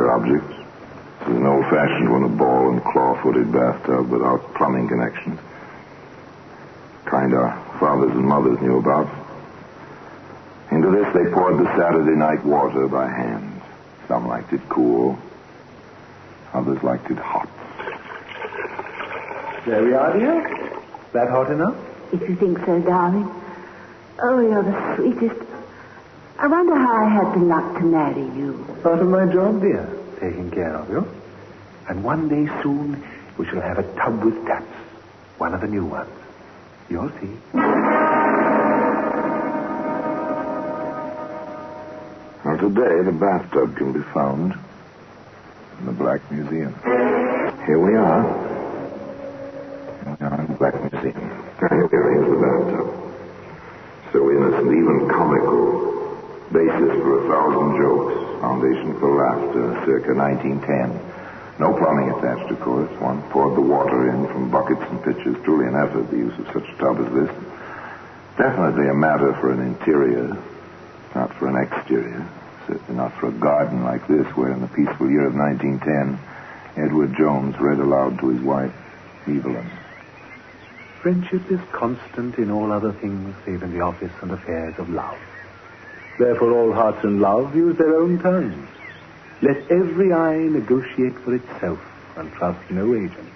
other objects. This is an old-fashioned one, a ball and claw-footed bathtub without plumbing connections. Kind our fathers and mothers knew about. Into this they poured the Saturday night water by hand. Some liked it cool. Others liked it hot. There we are, dear. That hot enough? If you think so, darling. Oh, you're the sweetest. I wonder how I had the luck to marry you. Part of my job, dear. Taking care of you. And one day soon, we shall have a tub with taps. One of the new ones. You'll see. Well, today the bathtub can be found in the Black Museum. Here we are. Here we are in the Black Museum. Here's the bathtub. So innocent, even comical. Basis for 1,000 jokes. Foundation for laughter, circa 1910. No plumbing attached, of course. One poured the water in from buckets and pitchers. Truly an effort, the use of such a tub as this. Definitely a matter for an interior, not for an exterior. Certainly not for a garden like this, where in the peaceful year of 1910, Edward Jones read aloud to his wife, Evelyn. Friendship is constant in all other things, save in the office and affairs of love. Therefore all hearts in love use their own tongues. Let every eye negotiate for itself, and trust no agent.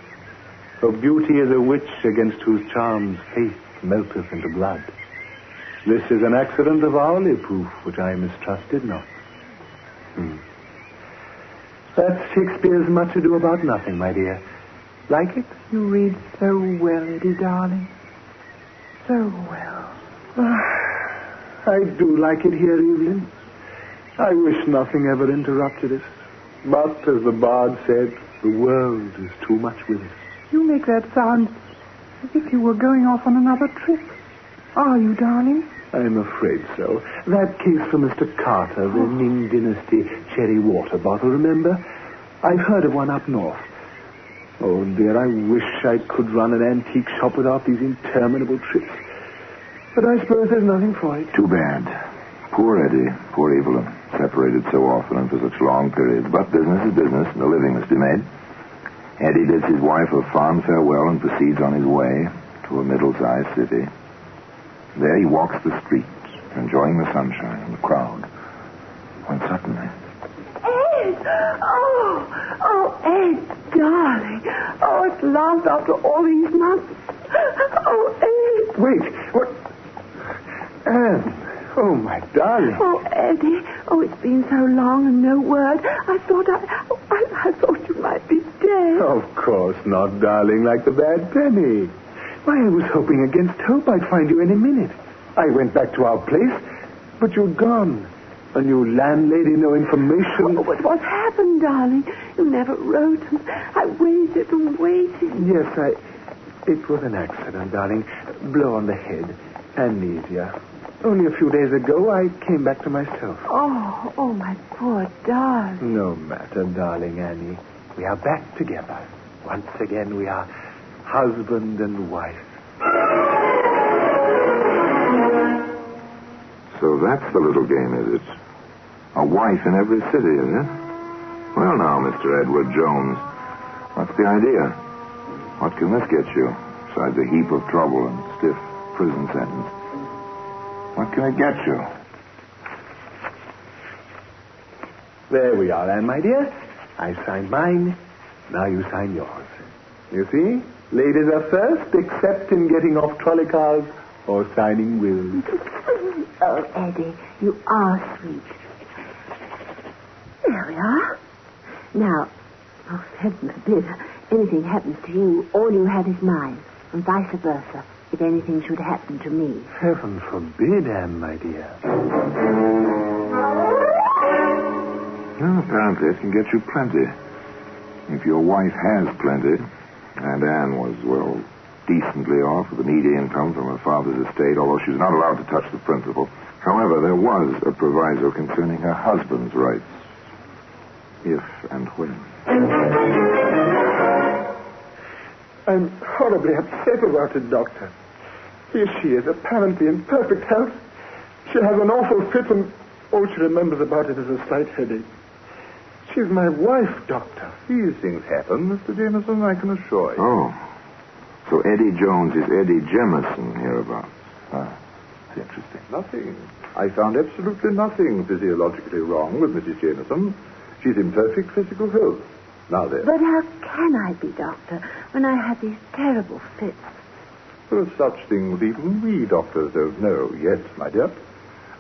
For beauty is a witch against whose charms faith melteth into blood. This is an accident of hourly proof, which I mistrusted not. That's Shakespeare's Much Ado About Nothing, my dear. Like it? You read so well, Eddie, darling. So well. I do like it here, Evelyn. I wish nothing ever interrupted us. But, as the bard said, the world is too much with us. You make that sound as if you were going off on another trip. Are you, darling? I'm afraid so. That case for Mr. Carter, the Ming Dynasty cherry water bottle, remember? I've heard of one up north. Oh, dear, I wish I could run an antique shop without these interminable trips. But I suppose there's nothing for it. Too bad. Poor Eddie, poor Evelyn, separated so often and for such long periods. But business is business, and a living must be made. Eddie bids his wife a fond farewell and proceeds on his way to a middle-sized city. There he walks the streets, enjoying the sunshine and the crowd, when suddenly... Ed! Oh, Ed, darling. Oh, at last, after all these months. Oh, Ed. Wait, what? Anne. Oh, my darling. Oh, Eddie. Oh, it's been so long and no word. I thought you might be dead. Of course not, darling, like the bad penny. Why, I was hoping against hope I'd find you any minute. I went back to our place, but you'd gone. A new landlady, no information. Oh, but what happened, darling? You never wrote, and I waited and waited. Yes, it was an accident, darling. Blow on the head. Amnesia. Only a few days ago, I came back to myself. Oh, my poor darling. No matter, darling Annie. We are back together. Once again, we are husband and wife. So that's the little game, is it? A wife in every city, is it? Well, now, Mr. Edward Jones, what's the idea? What can this get you, besides a heap of trouble and stiff prison sentence? What can it get you? There we are, Anne, my dear. I signed mine. Now you sign yours. You see? Ladies are first, except in getting off trolley cars or signing wills. Oh, Eddie, you are sweet. There we are. Now, oh, heaven forbid, anything happens to you, all you have is mine, and vice versa, if anything should happen to me. Heaven forbid, Anne, my dear. Well, apparently it can get you plenty. If your wife has plenty, and Anne was, well, decently off with a needy income from her father's estate, although she was not allowed to touch the principal. However, there was a proviso concerning her husband's rights. If and when. I'm horribly upset about it, Doctor. Here she is, apparently in perfect health. She has an awful fit, and all she remembers about it is a slight headache. She's my wife, Doctor. These things happen, Mr. Jameson, I can assure you. Oh. So Eddie Jones is Eddie Jemison hereabouts. That's interesting. Nothing. I found absolutely nothing physiologically wrong with Mrs. Jameson. She's in perfect physical health. Now then. But how can I be, Doctor, when I had these terrible fits? There are such things even we doctors don't know yet, my dear.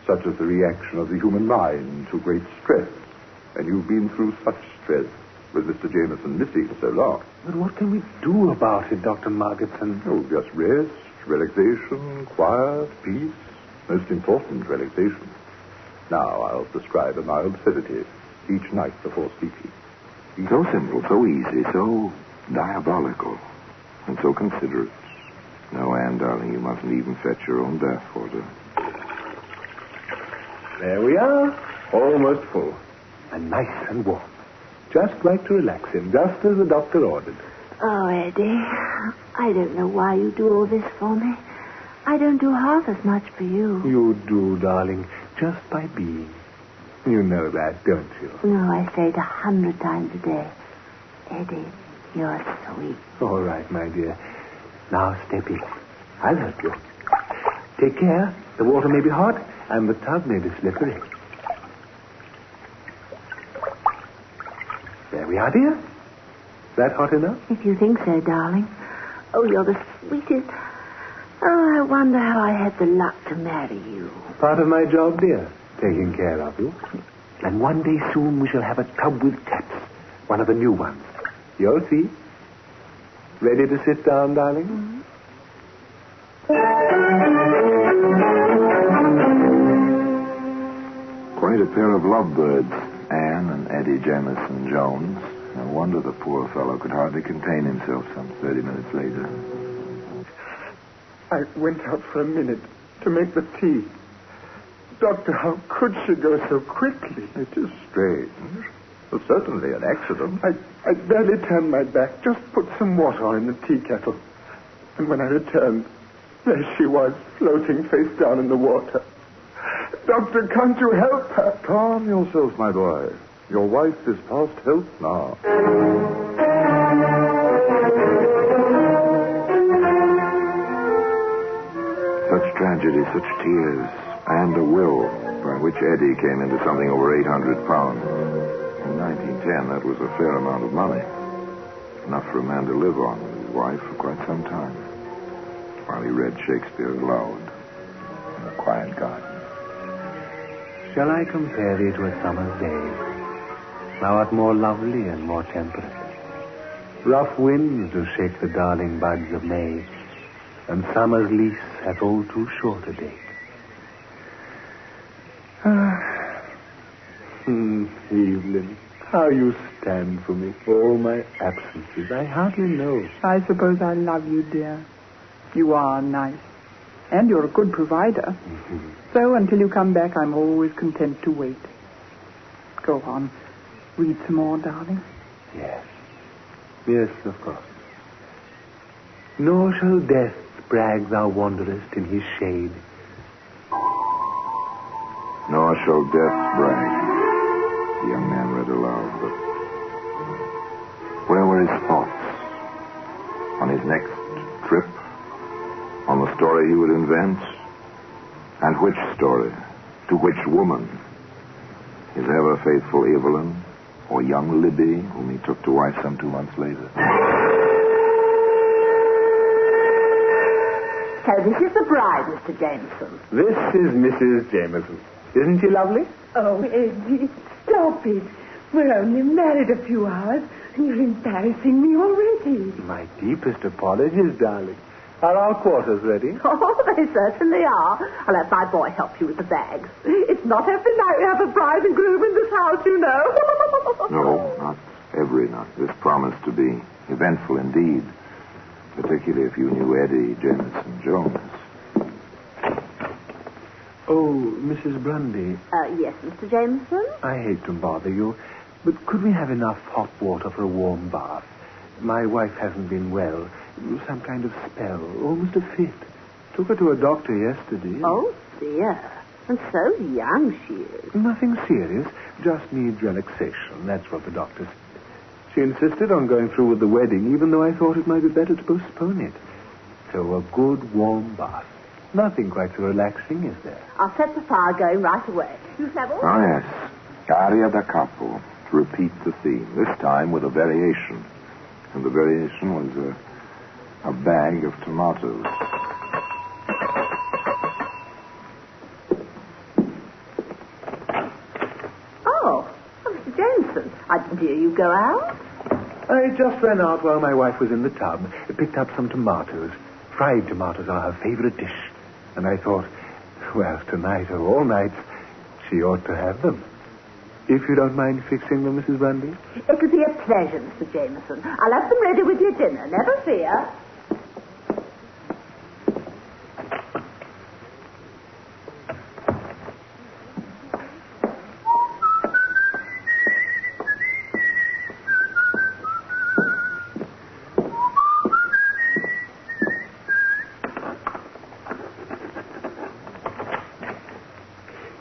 Such as the reaction of the human mind to great stress. And you've been through such stress with Mr. Jameson missing so long. But what can we do about it, Dr. Margetson? Oh, just rest, relaxation, quiet, peace. Most important, relaxation. Now I'll prescribe a mild sedative each night before sleeping. So simple, so easy, so diabolical, and so considerate. No, Anne, darling, you mustn't even fetch your own bath water. There we are, almost full, and nice and warm. Just like to relax him, just as the doctor ordered. Oh, Eddie, I don't know why you do all this for me. I don't do half as much for you. You do, darling, just by being. You know that, don't you? No, I say it 100 times a day. Eddie, you're sweet. All right, my dear. Now step in. I'll help you. Take care. The water may be hot, and the tub may be slippery. There we are, dear. Is that hot enough? If you think so, darling. Oh, you're the sweetest. Oh, I wonder how I had the luck to marry you. Part of my job, dear. Taking care of you. And one day soon we shall have a tub with taps. One of the new ones. You'll see. Ready to sit down, darling? Mm-hmm. Quite a pair of lovebirds, Anne and Eddie Jemison Jones. No wonder the poor fellow could hardly contain himself some 30 minutes later. I went out for a minute to make the tea. Doctor, how could she go so quickly? It is strange. Well, certainly an accident. I barely turned my back, just put some water on in the tea kettle. And when I returned, there she was, floating face down in the water. Doctor, can't you help her? Calm yourself, my boy. Your wife is past help now. Such tragedy, such tears, and a will by which Eddie came into something over 800 pounds. In 1910, that was a fair amount of money. Enough for a man to live on with his wife for quite some time, while he read Shakespeare aloud in a quiet garden. Shall I compare thee to a summer's day? Thou art more lovely and more temperate. Rough winds do shake the darling buds of May, and summer's lease hath all too short a date. Evelyn, how you stand for me for all my absences. I hardly know. I suppose I love you, dear. You are nice. And you're a good provider. Mm-hmm. So until you come back, I'm always content to wait. Go on. Read some more, darling. Yes. Yes, of course. Nor shall death brag thou wanderest in his shade. Nor shall death brag. The young man read aloud, but where were his thoughts? On his next trip? On the story he would invent? And which story? To which woman? His ever-faithful Evelyn? Or young Libby, whom he took to wife some 2 months later? So this is the bride, Mr. Jameson. This is Mrs. Jameson. Isn't she lovely? Oh, Eddie, stop it. We're only married a few hours, and you're embarrassing me already. My deepest apologies, darling. Are our quarters ready? Oh, they certainly are. I'll let my boy help you with the bags. It's not every night we have a bride and groom in this house, you know. No, not every night. This promised to be eventful indeed, particularly if you knew Eddie Jemison Jones. Oh, Mrs. Grundy. Yes, Mr. Jameson? I hate to bother you, but could we have enough hot water for a warm bath? My wife hasn't been well. Some kind of spell, almost a fit. Took her to a doctor yesterday. Oh, dear. And so young she is. Nothing serious, just needs relaxation. That's what the doctor said. She insisted on going through with the wedding, even though I thought it might be better to postpone it. So a good warm bath. Nothing quite so relaxing, is there? I'll set the fire going right away. You Neville? Oh, yes. Aria da capo. To repeat the theme, this time with a variation. And the variation was a bag of tomatoes. Oh, Mr. Jameson, I didn't hear you go out. I just ran out while my wife was in the tub, picked up some tomatoes. Fried tomatoes are her favorite dish. And I thought, well, tonight or all night, she ought to have them. If you don't mind fixing them, Mrs. Bundy. It'll be a pleasure, Mr. Jameson. I'll have them ready with your dinner, never fear.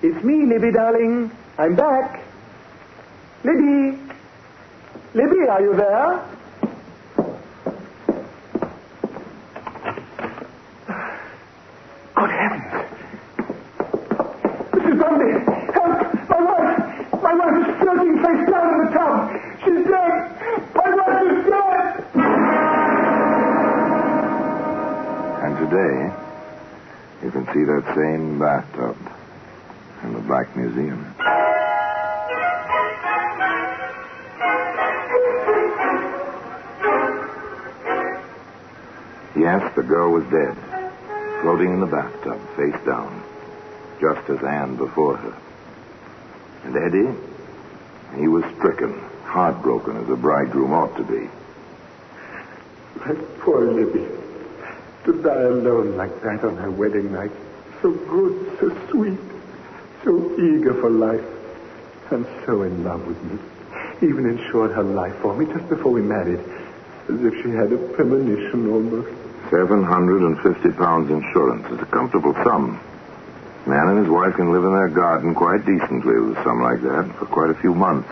It's me, Libby, darling. I'm back. Libby! Libby, are you there? Good heavens. Mrs. Bundy, help! My wife! My wife is floating face down in the tub. She's dead! My wife is dead! And today, you can see that same bathtub in the Black Museum. Yes, the girl was dead, floating in the bathtub, face down, just as Anne before her. And Eddie, he was stricken, heartbroken as a bridegroom ought to be. My poor Libby. To die alone like that on her wedding night. So good, so sweet, so eager for life, and so in love with me. Even insured her life for me just before we married, as if she had a premonition almost. £750 insurance is a comfortable sum. Man and his wife can live in their garden quite decently with a sum like that for quite a few months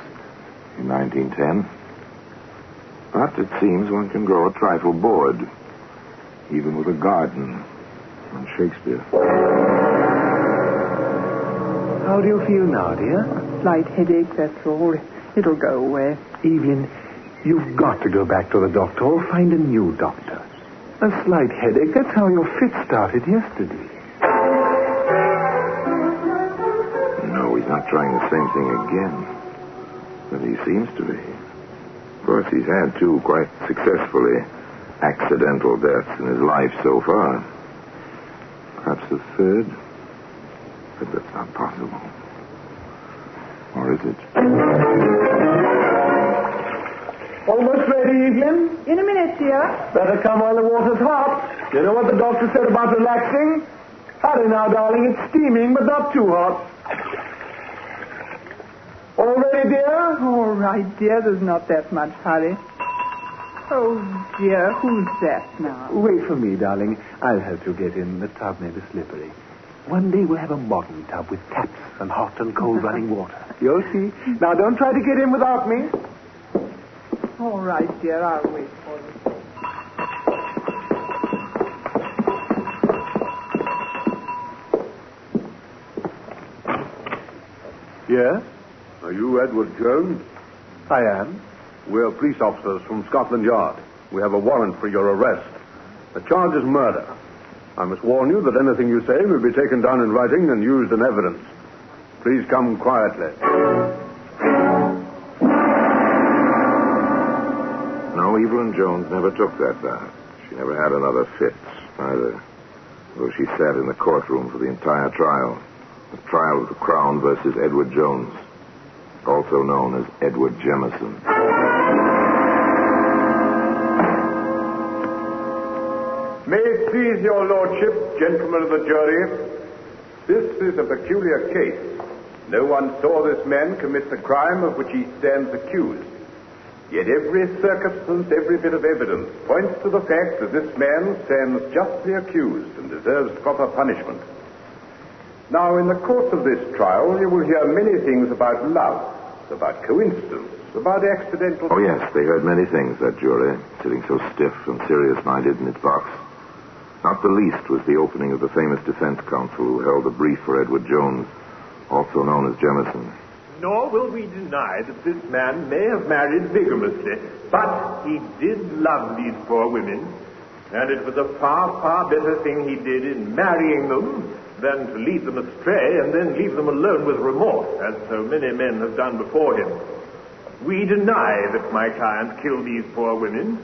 in 1910. But it seems one can grow a trifle bored, even with a garden on Shakespeare. How do you feel now, dear? Slight headache, that's all. It'll go away. Evelyn, you've got to go back to the doctor or find a new doctor. A slight headache, that's how your fit started yesterday. No, he's not trying the same thing again. But he seems to be. Of course, he's had two quite successfully accidental deaths in his life so far. Perhaps a third? But that's not possible. Or is it? Almost ready, Evelyn? In a minute, dear. Better come while the water's hot. You know what the doctor said about relaxing? Hurry now, darling. It's steaming, but not too hot. All ready, dear? All right, dear. There's not that much hurry. Oh, dear. Who's that now? Wait for me, darling. I'll help you get in. The tub may be slippery. One day we'll have a modern tub with taps and hot and cold running water. You'll see. Now, don't try to get in without me. All right, dear. I'll wait for you. Yes? Are you Edward Jones? I am. We're police officers from Scotland Yard. We have a warrant for your arrest. The charge is murder. I must warn you that anything you say will be taken down in writing and used in evidence. Please come quietly. No, Evelyn Jones never took that bath. She never had another fit, either. Though she sat in the courtroom for the entire trial. The trial of the Crown versus Edward Jones, also known as Edward Jemison. May it please your lordship, gentlemen of the jury, this is a peculiar case. No one saw this man commit the crime of which he stands accused. Yet every circumstance, every bit of evidence points to the fact that this man stands justly accused and deserves proper punishment. Now, in the course of this trial, you will hear many things about love, about coincidence, about accidental... Oh, yes, they heard many things, that jury, sitting so stiff and serious-minded in its box. Not the least was the opening of the famous defense counsel who held a brief for Edward Jones, also known as Jemison. Nor will we deny that this man may have married vigorously, but he did love these poor women, and it was a far, far better thing he did in marrying them than to lead them astray and then leave them alone with remorse, as so many men have done before him. We deny that my client killed these poor women.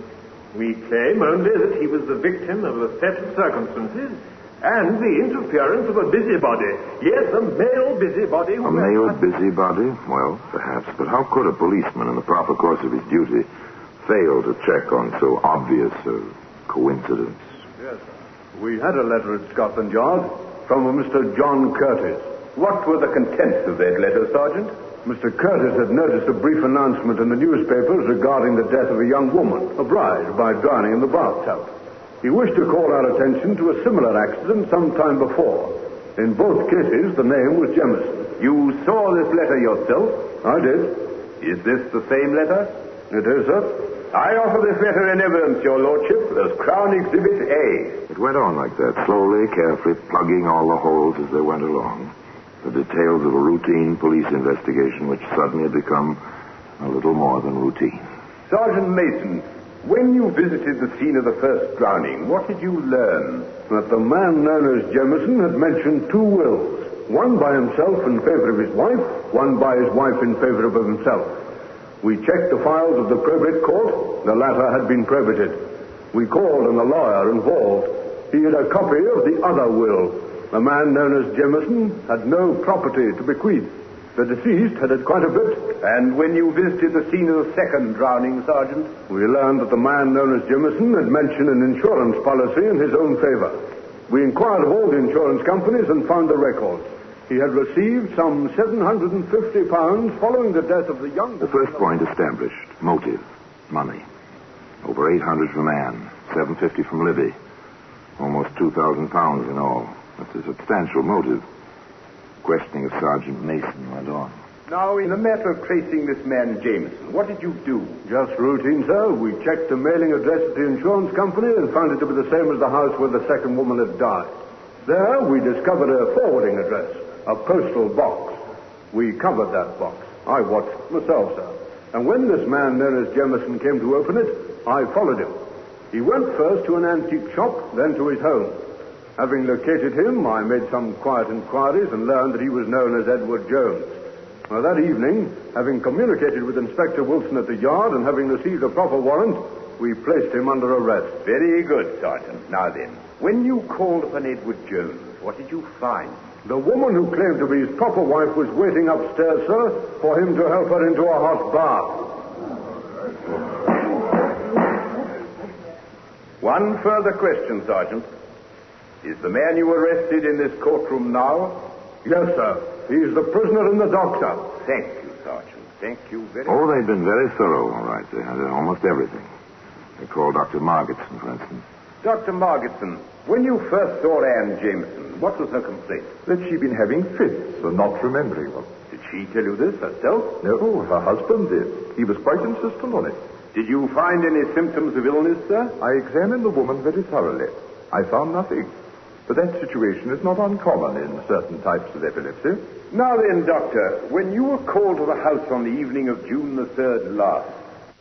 We claim only that he was the victim of a set of circumstances and the interference of a busybody. Yes, a male busybody. A male busybody? Well, perhaps. But how could a policeman, in the proper course of his duty, fail to check on so obvious a coincidence? Yes. We had a letter at Scotland Yard from a Mr. John Curtis. What were the contents of that letter, Sergeant? Mr. Curtis had noticed a brief announcement in the newspapers regarding the death of a young woman, a bride, by drowning in the bathtub. He wished to call our attention to a similar accident some time before. In both cases, the name was Jemison. You saw this letter yourself? I did. Is this the same letter? It is, sir. I offer this letter in evidence, Your Lordship, as Crown Exhibit A. It went on like that, slowly, carefully, plugging all the holes as they went along. The details of a routine police investigation which suddenly had become a little more than routine. Sergeant Mason, when you visited the scene of the first drowning, what did you learn? That the man known as Jemison had mentioned two wills. One by himself in favor of his wife, one by his wife in favor of himself. We checked the files of the probate court. The latter had been probated. We called on the lawyer involved. He had a copy of the other will. The man known as Jemison had no property to bequeath. The deceased had quite a bit. And when you visited the scene of the second drowning, Sergeant? We learned that the man known as Jemison had mentioned an insurance policy in his own favor. We inquired of all the insurance companies and found the records. He had received some £750 following the death of the young... The first point established. Motive. Money. Over 800 from Anne. 750 from Libby. Almost £2,000 in all. That's a substantial motive. Questioning of Sergeant Mason went on. Now, in the matter of tracing this man Jameson, what did you do? Just routine, sir. We checked the mailing address at the insurance company and found it to be the same as the house where the second woman had died. There, we discovered a forwarding address, a postal box. We covered that box. I watched it myself, sir. And when this man known as Jemison came to open it, I followed him. He went first to an antique shop, then to his home. Having located him, I made some quiet inquiries and learned that he was known as Edward Jones. Now, that evening, having communicated with Inspector Wilson at the yard and having received a proper warrant, we placed him under arrest. Very good, Sergeant. Now then, when you called upon Edward Jones, what did you find? The woman who claimed to be his proper wife was waiting upstairs, sir, for him to help her into a hot bath. One further question, Sergeant. Is the man you arrested in this courtroom now? Yes, sir. He's the prisoner in the dock, sir. Thank you, Sergeant. Thank you very Oh, much. they'd been very thorough, all right. They had almost everything. They called Dr. Margetson, for instance. Dr. Margetson, when you first saw Anne Jameson, what was her complaint? That she'd been having fits and not remembering them. Did she tell you this herself? No, her husband did. He was quite insistent on it. Did you find any symptoms of illness, sir? I examined the woman very thoroughly. I found nothing. But that situation is not uncommon in certain types of epilepsy. Now then, Doctor, when you were called to the house on the evening of June the 3rd last,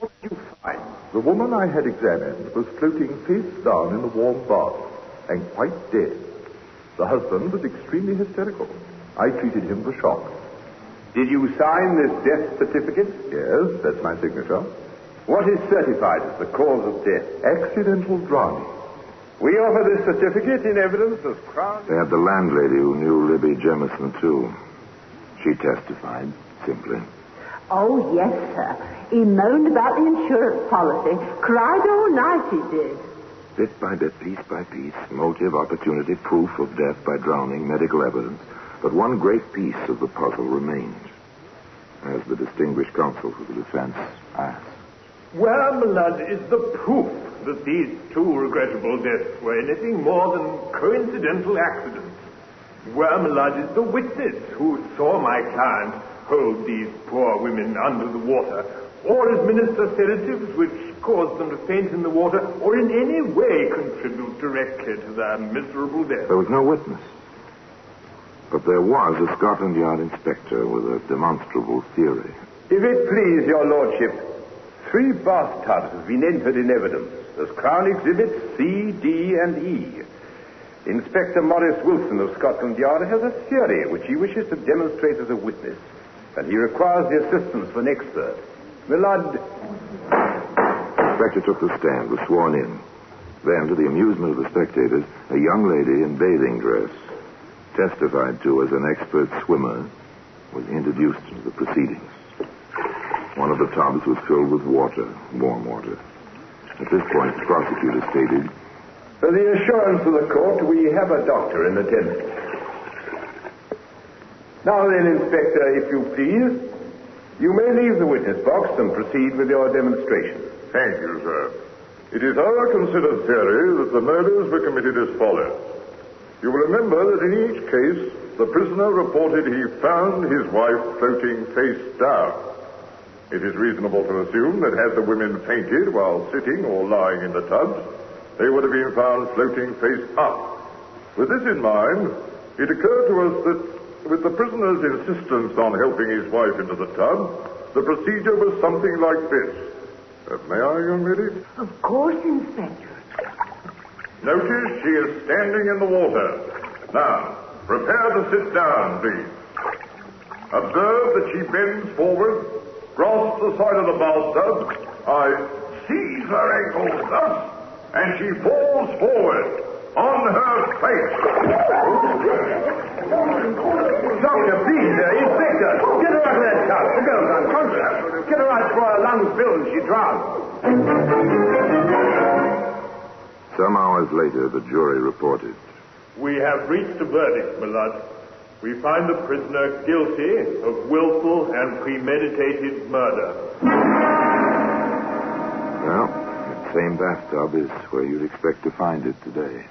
what did you find? The woman I had examined was floating face down in the warm bath and quite dead. The husband was extremely hysterical. I treated him for shock. Did you sign this death certificate? Yes, that's my signature. What is certified as the cause of death? Accidental drowning. We offer this certificate in evidence as Crown... They had the landlady who knew Libby Jemison, too. She testified, simply. Oh, yes, sir. He moaned about the insurance policy. Cried all night, he did. Bit by bit, piece by piece, motive, opportunity, proof of death by drowning, medical evidence. But one great piece of the puzzle remained, as the distinguished counsel for the defense asked. Where, my lad, is the proof that these two regrettable deaths were anything more than coincidental accidents? Well, my lord, is the witness who saw my client hold these poor women under the water, or administer sedatives which caused them to faint in the water, or in any way contribute directly to their miserable death. There was no witness. But there was a Scotland Yard inspector with a demonstrable theory. If it please your lordship, 3 bathtubs have been entered in evidence as Crown Exhibits C, D, and E. Inspector Morris Wilson of Scotland Yard has a theory which he wishes to demonstrate as a witness, and he requires the assistance of an expert. My lord... The inspector took the stand, was sworn in. Then, to the amusement of the spectators, a young lady in bathing dress, testified to as an expert swimmer, was introduced into the proceedings. One of the tubs was filled with water, warm water. At this point, the prosecutor stated, For the assurance of the court, we have a doctor in attendance. Now then, Inspector, if you please, you may leave the witness box and proceed with your demonstration. Thank you, sir. It is our considered theory that the murders were committed as follows. You will remember that in each case, the prisoner reported he found his wife floating face down. It is reasonable to assume that had the women fainted while sitting or lying in the tubs, they would have been found floating face up. With this in mind, it occurred to us that with the prisoner's insistence on helping his wife into the tub, the procedure was something like this. May I, young lady? Of course, Inspector. Notice she is standing in the water. Now, prepare to sit down, please. Observe that she bends forward, grasps the side of the bathtub. I seize her ankles thus, and she falls forward on her face. Doctor, please, Inspector, get her out of that tub. The girl's unconscious. Get her out before her lungs fill and she drowns. Some hours later, the jury reported. We have reached a verdict, my lord. We find the prisoner guilty of willful and premeditated murder. Well, that same bathtub is where you'd expect to find it today.